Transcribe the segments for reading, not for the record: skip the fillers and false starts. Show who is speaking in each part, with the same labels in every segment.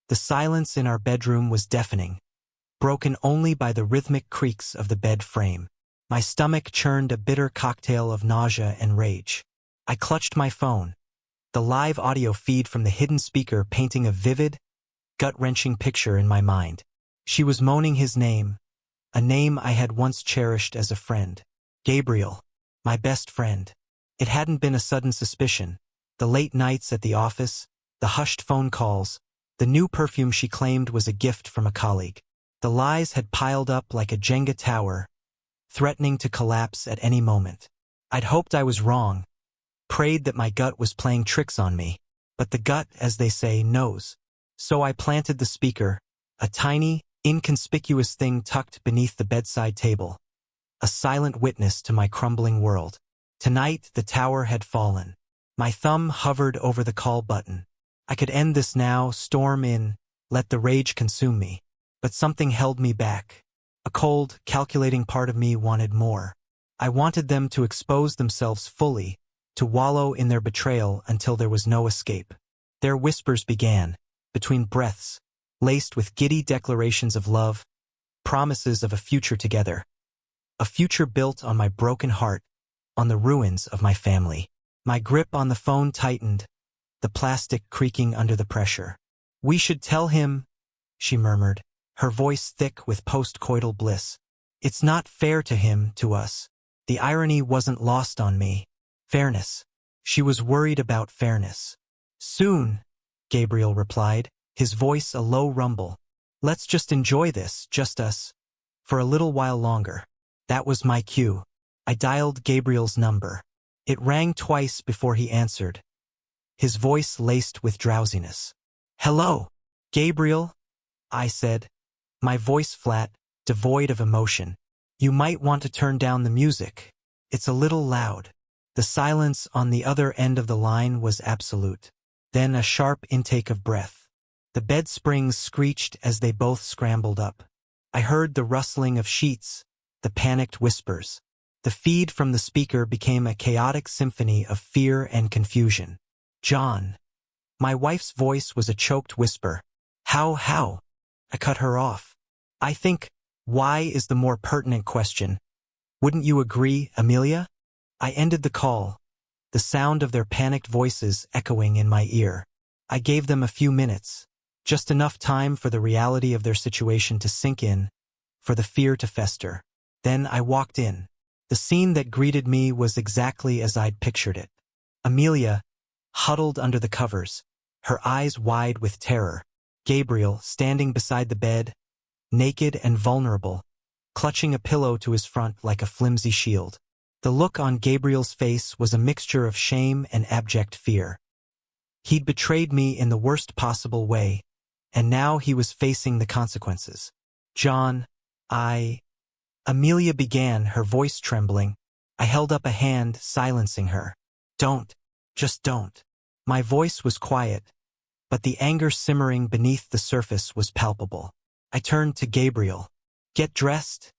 Speaker 1: The silence in our bedroom was deafening, broken only by the rhythmic creaks of the bed frame. My stomach churned a bitter cocktail of nausea and rage. I clutched my phone, the live audio feed from the hidden speaker painting a vivid, gut-wrenching picture in my mind. She was moaning his name, a name I had once cherished as a friend. Gabriel, my best friend. It hadn't been a sudden suspicion. The late nights at the office, the hushed phone calls, the new perfume she claimed was a gift from a colleague. The lies had piled up like a Jenga tower, threatening to collapse at any moment. I'd hoped I was wrong, prayed that my gut was playing tricks on me, but the gut, as they say, knows. So I planted the speaker, a tiny, inconspicuous thing tucked beneath the bedside table, a silent witness to my crumbling world. Tonight, the tower had fallen. My thumb hovered over the call button. I could end this now, storm in, let the rage consume me. But something held me back. A cold, calculating part of me wanted more. I wanted them to expose themselves fully, to wallow in their betrayal until there was no escape. Their whispers began, between breaths, laced with giddy declarations of love, promises of a future together. A future built on my broken heart, on the ruins of my family. My grip on the phone tightened, the plastic creaking under the pressure. "We should tell him," she murmured, her voice thick with post-coital bliss. "It's not fair to him, to us." The irony wasn't lost on me. Fairness. She was worried about fairness. "Soon," Gabriel replied, his voice a low rumble. "Let's just enjoy this, just us. For a little while longer." That was my cue. I dialed Gabriel's number. It rang twice before he answered, his voice laced with drowsiness. "Hello, Gabriel," I said, my voice flat, devoid of emotion. "You might want to turn down the music. It's a little loud." The silence on the other end of the line was absolute. Then a sharp intake of breath. The bed springs screeched as they both scrambled up. I heard the rustling of sheets, the panicked whispers. The feed from the speaker became a chaotic symphony of fear and confusion. "John." My wife's voice was a choked whisper. How? I cut her off. "I think, why is the more pertinent question. Wouldn't you agree, Amelia?" I ended the call, the sound of their panicked voices echoing in my ear. I gave them a few minutes, just enough time for the reality of their situation to sink in, for the fear to fester. Then I walked in. The scene that greeted me was exactly as I'd pictured it. Amelia, huddled under the covers, her eyes wide with terror. Gabriel, standing beside the bed, naked and vulnerable, clutching a pillow to his front like a flimsy shield. The look on Gabriel's face was a mixture of shame and abject fear. He'd betrayed me in the worst possible way, and now he was facing the consequences. "John, Amelia began, her voice trembling. I held up a hand, silencing her. "Don't. Just don't." My voice was quiet, but the anger simmering beneath the surface was palpable. I turned to Gabriel. "Get dressed,"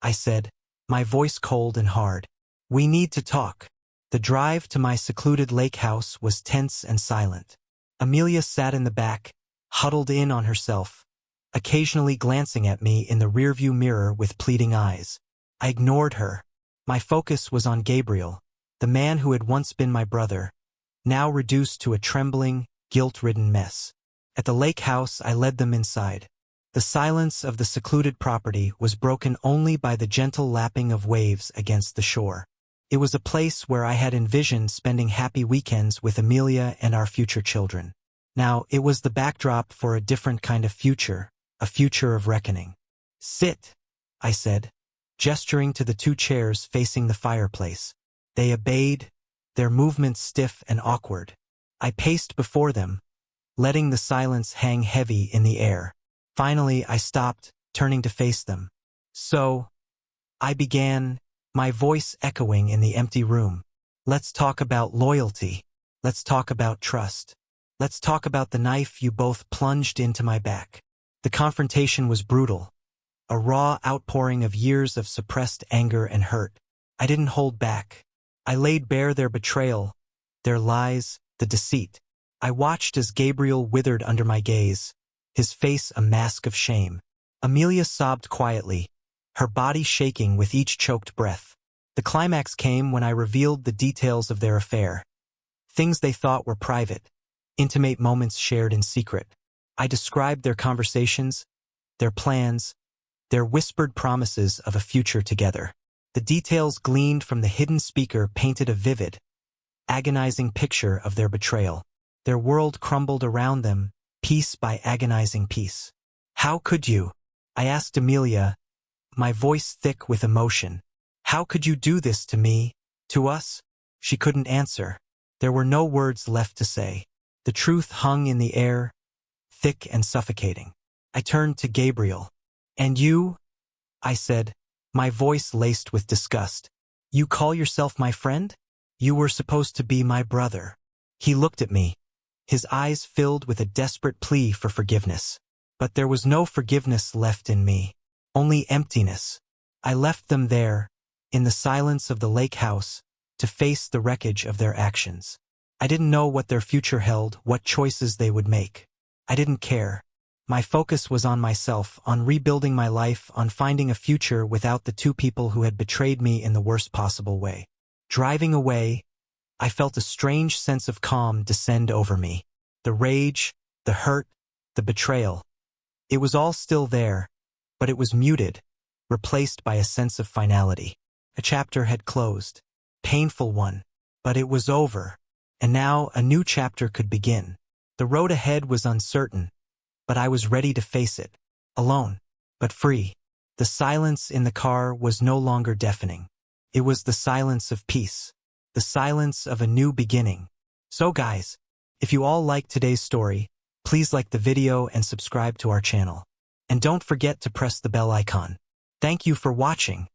Speaker 1: I said, my voice cold and hard. "We need to talk." The drive to my secluded lake house was tense and silent. Amelia sat in the back, huddled in on herself, occasionally glancing at me in the rearview mirror with pleading eyes. I ignored her. My focus was on Gabriel, the man who had once been my brother, now reduced to a trembling, guilt-ridden mess. At the lake house, I led them inside. The silence of the secluded property was broken only by the gentle lapping of waves against the shore. It was a place where I had envisioned spending happy weekends with Amelia and our future children. Now, it was the backdrop for a different kind of future, a future of reckoning. "Sit," I said, gesturing to the two chairs facing the fireplace. They obeyed, their movements stiff and awkward. I paced before them, letting the silence hang heavy in the air. Finally, I stopped, turning to face them. "So," I began, my voice echoing in the empty room. "Let's talk about loyalty. Let's talk about trust. Let's talk about the knife you both plunged into my back." The confrontation was brutal, a raw outpouring of years of suppressed anger and hurt. I didn't hold back. I laid bare their betrayal, their lies, the deceit. I watched as Gabriel withered under my gaze, his face a mask of shame. Amelia sobbed quietly, her body shaking with each choked breath. The climax came when I revealed the details of their affair. Things they thought were private, intimate moments shared in secret. I described their conversations, their plans, their whispered promises of a future together. The details gleaned from the hidden speaker painted a vivid, agonizing picture of their betrayal. Their world crumbled around them, piece by agonizing piece. "How could you?" I asked Amelia, my voice thick with emotion. "How could you do this to me, to us?" She couldn't answer. There were no words left to say. The truth hung in the air, thick and suffocating. I turned to Gabriel. "And you?" I said, my voice laced with disgust. "You call yourself my friend? You were supposed to be my brother." He looked at me, his eyes filled with a desperate plea for forgiveness. But there was no forgiveness left in me, only emptiness. I left them there, in the silence of the lake house, to face the wreckage of their actions. I didn't know what their future held, what choices they would make. I didn't care. My focus was on myself, on rebuilding my life, on finding a future without the two people who had betrayed me in the worst possible way. Driving away, I felt a strange sense of calm descend over me. The rage, the hurt, the betrayal. It was all still there, but it was muted, replaced by a sense of finality. A chapter had closed. Painful one. But it was over. And now a new chapter could begin. The road ahead was uncertain, but I was ready to face it. Alone, but free. The silence in the car was no longer deafening. It was the silence of peace. The silence of a new beginning. So guys, if you all liked today's story, please like the video and subscribe to our channel. And don't forget to press the bell icon. Thank you for watching.